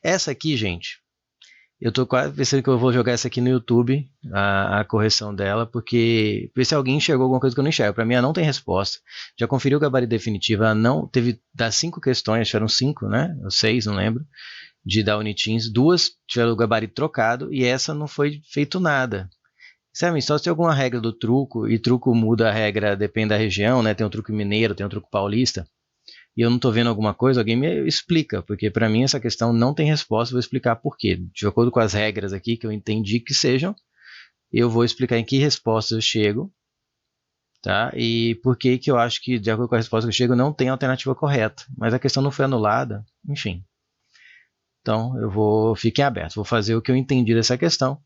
Essa aqui, gente, eu tô quase pensando que eu vou jogar essa aqui no YouTube, a correção dela, porque ver se alguém enxergou alguma coisa que eu não enxergo. Para mim, ela não tem resposta. Já conferi o gabarito definitivo, ela não teve das 5 questões, tiveram 5, né? Ou 6, não lembro, de da Uniteams. 2 tiveram o gabarito trocado e essa não foi feito nada. Sabe, só se tem alguma regra do truco, e truco muda a regra, depende da região, né? Tem um truco mineiro, tem um truco paulista, e eu não estou vendo alguma coisa, alguém me explica, porque para mim essa questão não tem resposta, vou explicar por quê. De acordo com as regras aqui, que eu entendi que sejam, eu vou explicar em que resposta eu chego, tá? E por que que eu acho que, de acordo com a resposta que eu chego, não tem alternativa correta. Mas a questão não foi anulada, enfim. Então, fiquem abertos, vou fazer o que eu entendi dessa questão.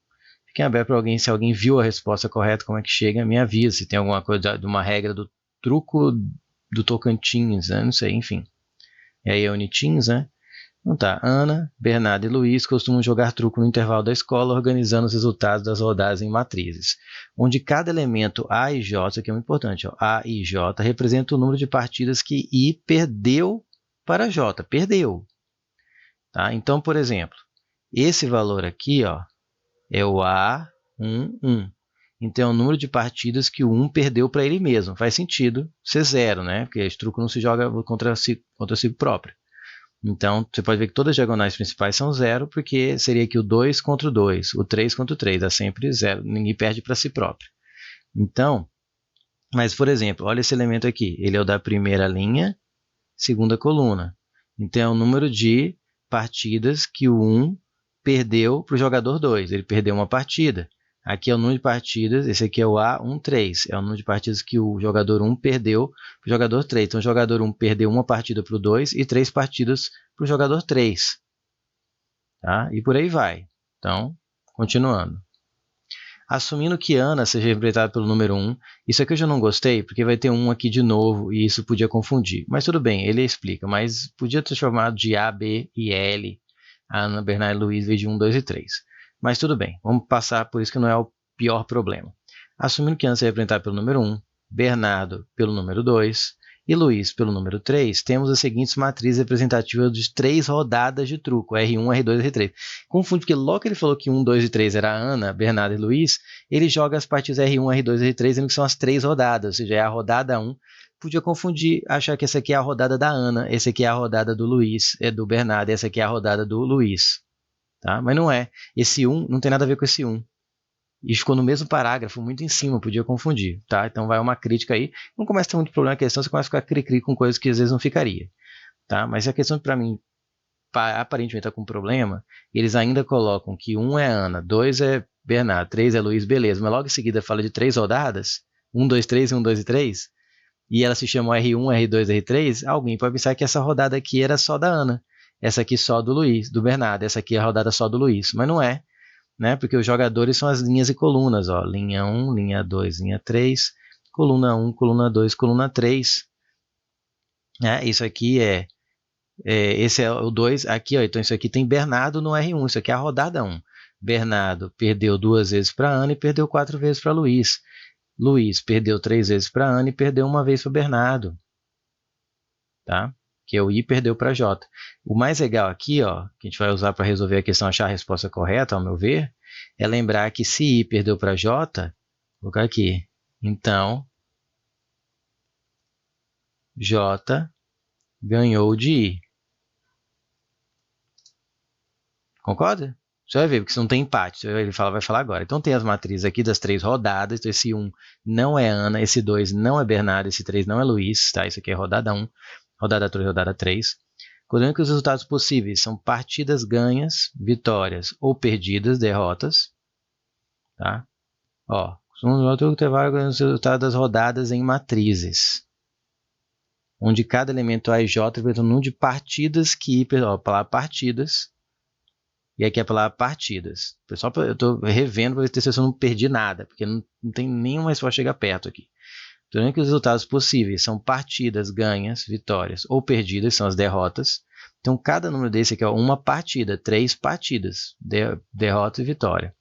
Fiquem abertos para alguém, se alguém viu a resposta correta, como é que chega, me avisa. Se tem alguma coisa de uma regra do truco do Tocantins, né? Não sei, enfim. E aí é Uniteams, né? Então tá, Ana, Bernardo e Luiz costumam jogar truco no intervalo da escola, organizando os resultados das rodadas em matrizes, onde cada elemento A e J, que é muito importante, ó, A e J, representa o número de partidas que I perdeu para J, perdeu. Tá? Então, por exemplo, esse valor aqui, ó, é o A11. Então, é o número de partidas que o 1 perdeu para ele mesmo. Faz sentido ser 0, né? Porque esse truco não se joga contra si próprio. Então, você pode ver que todas as diagonais principais são 0, porque seria aqui o 2 contra o 2, o 3 contra o 3, é sempre 0, ninguém perde para si próprio. Então, mas por exemplo, olha esse elemento aqui, ele é o da primeira linha, segunda coluna. Então, é o número de partidas que o 1 perdeu para o jogador 2, ele perdeu uma partida. Aqui é o número de partidas, esse aqui é o A13, é o número de partidas que o jogador 1 perdeu para o jogador 3. Então, o jogador 1 perdeu uma partida para o 2 e 3 partidas para o jogador 3. Tá? E por aí vai. Então, continuando. Assumindo que Ana seja representada pelo número 1, isso aqui eu já não gostei, porque vai ter 1 aqui de novo e isso podia confundir. Mas tudo bem, ele explica, mas podia ter chamado de A, B e L, a Ana, Bernardo e Luiz, em vez de 1, 2 e 3. Mas tudo bem, vamos passar por isso que não é o pior problema. Assumindo que Ana seja representada pelo número 1, Bernardo pelo número 2 e Luiz pelo número 3, temos as seguintes matrizes representativas de 3 rodadas de truco, R1, R2 e R3. Confunde, porque logo que ele falou que 1, 2 e 3 era Ana, Bernardo e Luiz, ele joga as partidas R1, R2 e R3, sendo que são as 3 rodadas, ou seja, é a rodada 1. Podia confundir, achar que essa aqui é a rodada da Ana, essa aqui é a rodada do Luiz, é do Bernardo, essa aqui é a rodada do Luiz. Tá? Mas não é. Esse 1 não tem nada a ver com esse 1. E ficou no mesmo parágrafo, muito em cima, podia confundir. Tá? Então vai uma crítica aí. Não começa a ter muito problema na questão, você começa a ficar cri-cri com coisas que às vezes não ficaria. Tá? Mas a questão para mim, aparentemente está com problema, eles ainda colocam que 1 é Ana, 2 é Bernardo, 3 é Luiz, beleza. Mas logo em seguida fala de 3 rodadas, 1, 2, 3 e 1, 2 e 3, e ela se chama R1, R2, R3, alguém pode pensar que essa rodada aqui era só da Ana, essa aqui só do Luiz, do Bernardo, essa aqui é a rodada só do Luiz, mas não é, né? Porque os jogadores são as linhas e colunas, ó, linha 1, linha 2, linha 3, coluna 1, coluna 2, coluna 3. Isso aqui esse é o 2 aqui, ó, então isso aqui tem Bernardo no R1, isso aqui é a rodada 1. Bernardo perdeu 2 vezes para Ana e perdeu 4 vezes para Luiz. Luiz perdeu 3 vezes para Ana e perdeu 1 vez para Bernardo. Tá? Que é o I perdeu para J. O mais legal aqui, ó, que a gente vai usar para resolver a questão, achar a resposta correta, ao meu ver, é lembrar que se I perdeu para J, vou colocar aqui, então J ganhou de I. Concorda? Você vai ver, porque se não tem empate, ele vai falar agora. Então tem as matrizes aqui das 3 rodadas, então esse 1 não é Ana, esse 2 não é Bernardo, esse 3 não é Luiz, tá? Isso aqui é rodada 1, rodada 2, rodada 3. Considerando que os resultados possíveis são partidas ganhas, vitórias ou perdidas, derrotas, tá? Ó, o intervalo é o resultado das rodadas em matrizes, onde cada elemento A e J representa o número de partidas que, ó, a palavra partidas, e aqui a palavra partidas. Pessoal, eu estou revendo para ver se eu não perdi nada, porque não tem nenhuma resposta chegar perto aqui. Durante que os resultados possíveis são partidas ganhas, vitórias ou perdidas, são as derrotas. Então, cada número desse aqui é uma partida, 3 partidas, derrota e vitória.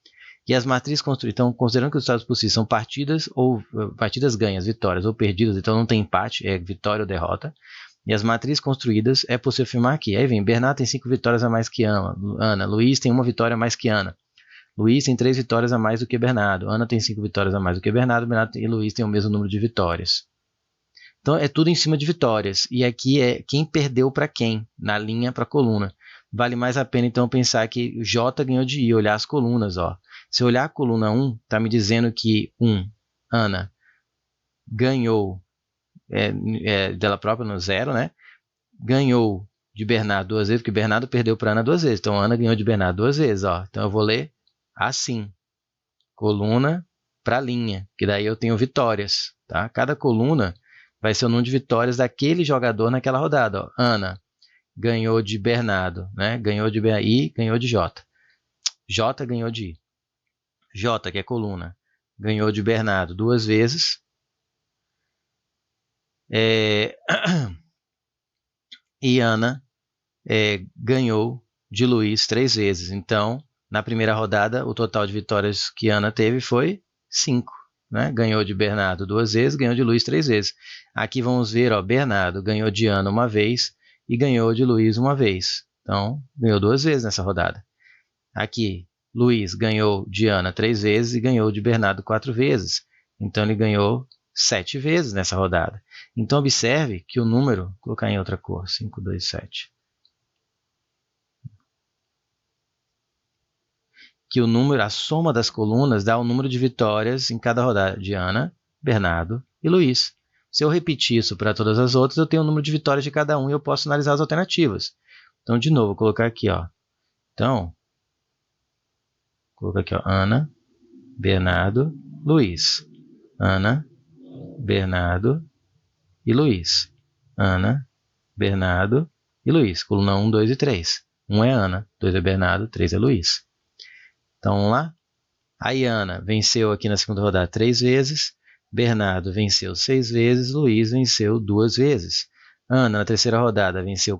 E as matrizes construídas, então, considerando que os resultados possíveis são partidas ganhas, vitórias ou perdidas, então não tem empate, é vitória ou derrota. E as matrizes construídas é possível afirmar que. Aí vem, Bernardo tem 5 vitórias a mais que Ana. Luiz tem 1 vitória a mais que Ana. Luiz tem 3 vitórias a mais do que Bernardo. Ana tem 5 vitórias a mais do que Bernardo. Bernardo e Luiz têm o mesmo número de vitórias. Então é tudo em cima de vitórias. E aqui é quem perdeu para quem, na linha para a coluna. Vale mais a pena então pensar que J ganhou de I, olhar as colunas. Ó. Se eu olhar a coluna 1, está me dizendo que Ana, ganhou dela própria no 0, né? Ganhou de Bernardo 2 vezes, porque Bernardo perdeu para Ana 2 vezes. Então Ana ganhou de Bernardo 2 vezes. Ó. Então eu vou ler assim, coluna para linha, que daí eu tenho vitórias. Tá? Cada coluna vai ser o número de vitórias daquele jogador naquela rodada. Ó. Ana ganhou de Bernardo, né? Ganhou de I, ganhou de J. J ganhou de I. J, que é coluna, ganhou de Bernardo 2 vezes. E Ana ganhou de Luiz 3 vezes. Então, na primeira rodada, o total de vitórias que Ana teve foi 5. Né? Ganhou de Bernardo 2 vezes, ganhou de Luiz 3 vezes. Aqui vamos ver, ó, Bernardo ganhou de Ana 1 vez e ganhou de Luiz 1 vez. Então, ganhou 2 vezes nessa rodada. Aqui, Luiz ganhou de Ana 3 vezes e ganhou de Bernardo 4 vezes. Então, ele ganhou 7 vezes nessa rodada. Então, observe que o número, vou colocar em outra cor, 5, 2, 7. Que o número, a soma das colunas dá o número de vitórias em cada rodada de Ana, Bernardo e Luiz. Se eu repetir isso para todas as outras, eu tenho o número de vitórias de cada um e eu posso analisar as alternativas. Então, de novo, vou colocar aqui, ó. Então, vou colocar aqui, ó, Ana, Bernardo, Luiz. Ana, Bernardo e Luiz. Ana, Bernardo e Luiz. Coluna 1, 2 e 3. 1 é Ana, 2 é Bernardo, 3 é Luiz. Então, vamos lá? Aí Ana venceu aqui na segunda rodada 3 vezes, Bernardo venceu 6 vezes, Luiz venceu 2 vezes. Ana, na terceira rodada, venceu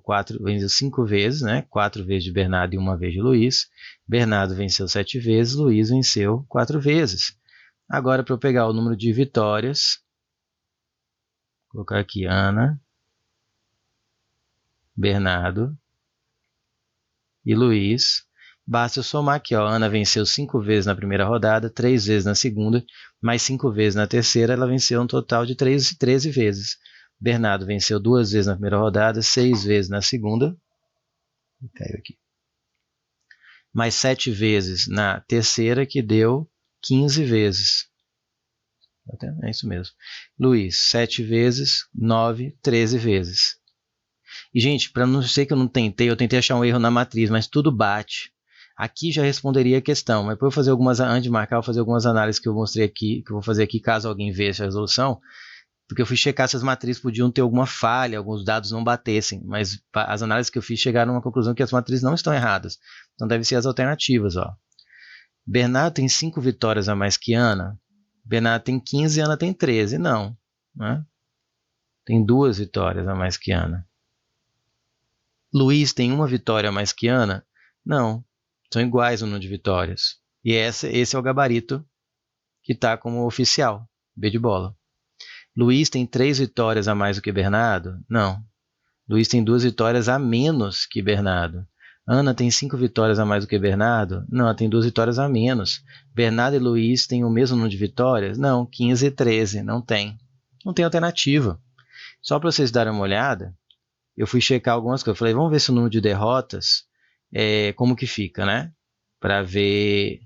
5 vezes, né? 4 vezes de Bernardo e 1 vez de Luiz. Bernardo venceu 7 vezes, Luiz venceu 4 vezes. Agora, para eu pegar o número de vitórias, vou colocar aqui Ana, Bernardo e Luiz. Basta eu somar aqui, ó. Ana venceu 5 vezes na primeira rodada, 3 vezes na segunda, mais 5 vezes na terceira, ela venceu um total de 13 vezes. Bernardo venceu 2 vezes na primeira rodada, 6 vezes na segunda, caiu aqui, mais 7 vezes na terceira, que deu 15 vezes. É isso mesmo. Luiz, 7 vezes, 9, 13 vezes. E, gente, para não ser que eu tentei achar um erro na matriz, mas tudo bate. Aqui já responderia a questão, mas depois eu fazer antes de marcar, eu vou fazer algumas análises que eu mostrei aqui, que eu vou fazer aqui caso alguém veja a resolução, porque eu fui checar se as matrizes podiam ter alguma falha, alguns dados não batessem, mas as análises que eu fiz chegaram a uma conclusão que as matrizes não estão erradas. Então devem ser as alternativas, ó. Bernardo tem 5 vitórias a mais que Ana. Bernardo tem 15 e Ana tem 13. Não, né? Tem 2 vitórias a mais que Ana. Luiz tem 1 vitória a mais que Ana? Não. São iguais o número de vitórias. E esse é o gabarito que está como oficial. B de bola. Luiz tem 3 vitórias a mais do que Bernardo? Não. Luiz tem 2 vitórias a menos que Bernardo. Ana tem 5 vitórias a mais do que Bernardo? Não, ela tem 2 vitórias a menos. Bernardo e Luiz têm o mesmo número de vitórias? Não, 15 e 13. Não tem. Não tem alternativa. Só para vocês darem uma olhada, eu fui checar algumas coisas. Eu falei, vamos ver se o número de derrotas, como que fica, né? Para ver,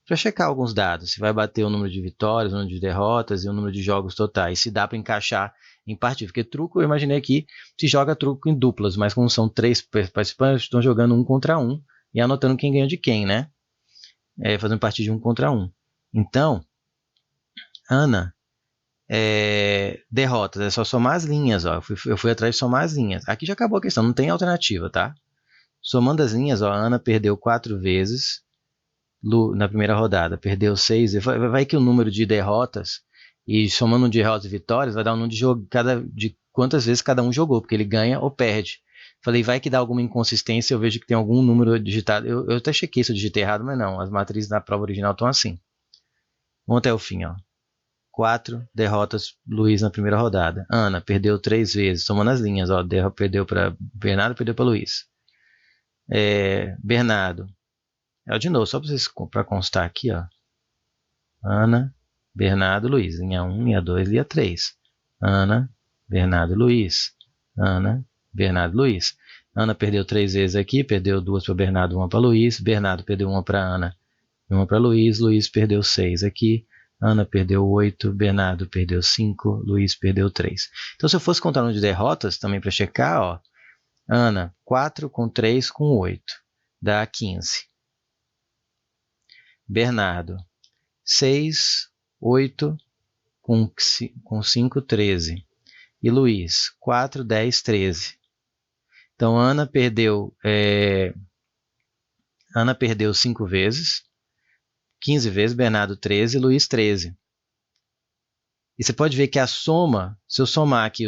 para checar alguns dados. Se vai bater o número de vitórias, o número de derrotas e o número de jogos totais. Se dá para encaixar em partida. Porque truco, eu imaginei que se joga truco em duplas, mas como são 3 participantes, estão jogando 1 contra 1 e anotando quem ganhou de quem, né? Fazendo partida de 1 contra 1. Então, Ana, derrotas, é só somar as linhas, ó. Eu fui atrás de somar as linhas. Aqui já acabou a questão, não tem alternativa, tá? Somando as linhas, ó, a Ana perdeu 4 vezes na primeira rodada, perdeu 6. Vai que o número de derrotas, e somando de derrotas e vitórias, vai dar um número de quantas vezes cada um jogou, porque ele ganha ou perde. Falei, vai que dá alguma inconsistência, eu vejo que tem algum número digitado. Eu até chequei se eu digitei errado, mas não, as matrizes na prova original estão assim. Vamos até o fim, ó. 4 derrotas Luiz na primeira rodada. Ana perdeu 3 vezes, somando as linhas, ó, perdeu para Bernardo, perdeu para Luiz. Bernardo, de novo, só para constar aqui, ó. Ana, Bernardo, Luiz, linha 1, linha 2, linha 3. Ana, Bernardo, Luiz. Ana, Bernardo, Luiz. Ana perdeu 3 vezes aqui, perdeu 2 para Bernardo, 1 para Luiz. Bernardo perdeu 1 para Ana e 1 para Luiz. Luiz perdeu 6 aqui. Ana perdeu 8, Bernardo perdeu 5, Luiz perdeu 3. Então, se eu fosse contar o número de derrotas, também para checar, ó, Ana, 4 com 3 com 8, dá 15. Bernardo, 6, 8 com 5, 13. E Luiz, 4, 10, 13. Então, Ana perdeu 5 vezes, 15 vezes, Bernardo 13, Luiz 13. E você pode ver que a soma, se eu somar aqui,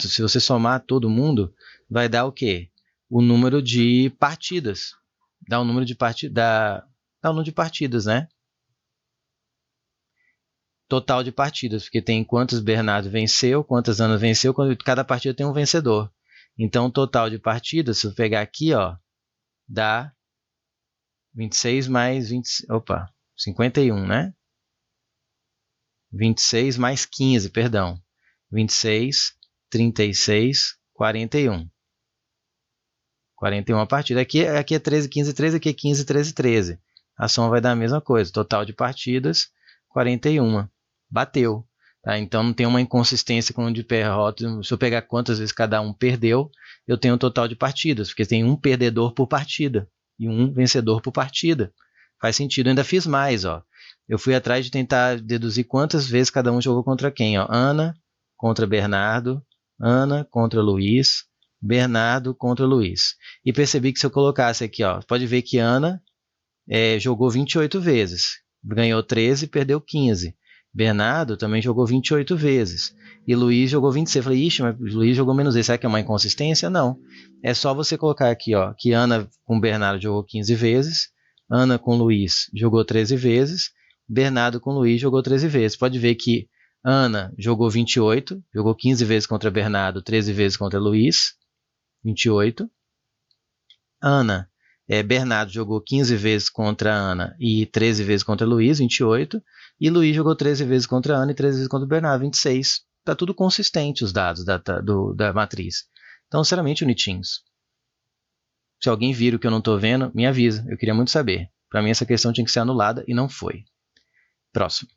se você somar todo mundo, vai dar o quê? O número de partidas. Dá o número de partidas, né? Total de partidas, porque tem quantos Bernardo venceu, quantas Ana venceu, cada partida tem um vencedor. Então, o total de partidas, se eu pegar aqui, ó, dá 26 mais 51, né? 26 mais 15, perdão. 26, 36, 41. 41 a partida. Aqui é 13, 15, 13, aqui é 15, 13, 13. A soma vai dar a mesma coisa. Total de partidas, 41. Bateu. Tá? Então, não tem uma inconsistência com o de derrotas. Se eu pegar quantas vezes cada um perdeu, eu tenho um total de partidas, porque tem um perdedor por partida e um vencedor por partida. Faz sentido. Eu ainda fiz mais, ó. Eu fui atrás de tentar deduzir quantas vezes cada um jogou contra quem, ó. Ana contra Bernardo, Ana contra Luiz, Bernardo contra Luiz. E percebi que se eu colocasse aqui, ó, pode ver que Ana jogou 28 vezes, ganhou 13 e perdeu 15. Bernardo também jogou 28 vezes. E Luiz jogou 26. Eu falei, ixi, mas Luiz jogou menos vezes. Será que é uma inconsistência? Não. É só você colocar aqui, ó, que Ana com Bernardo jogou 15 vezes, Ana com Luiz jogou 13 vezes, Bernardo com Luiz jogou 13 vezes. Pode ver que Ana jogou 28, jogou 15 vezes contra Bernardo, 13 vezes contra Luiz, 28. Bernardo jogou 15 vezes contra Ana e 13 vezes contra Luiz, 28. E Luiz jogou 13 vezes contra Ana e 13 vezes contra Bernardo, 26. Está tudo consistente os dados da matriz. Então, sinceramente, bonitinhos. Se alguém vir o que eu não estou vendo, me avisa. Eu queria muito saber. Para mim, essa questão tinha que ser anulada e não foi. Próximo.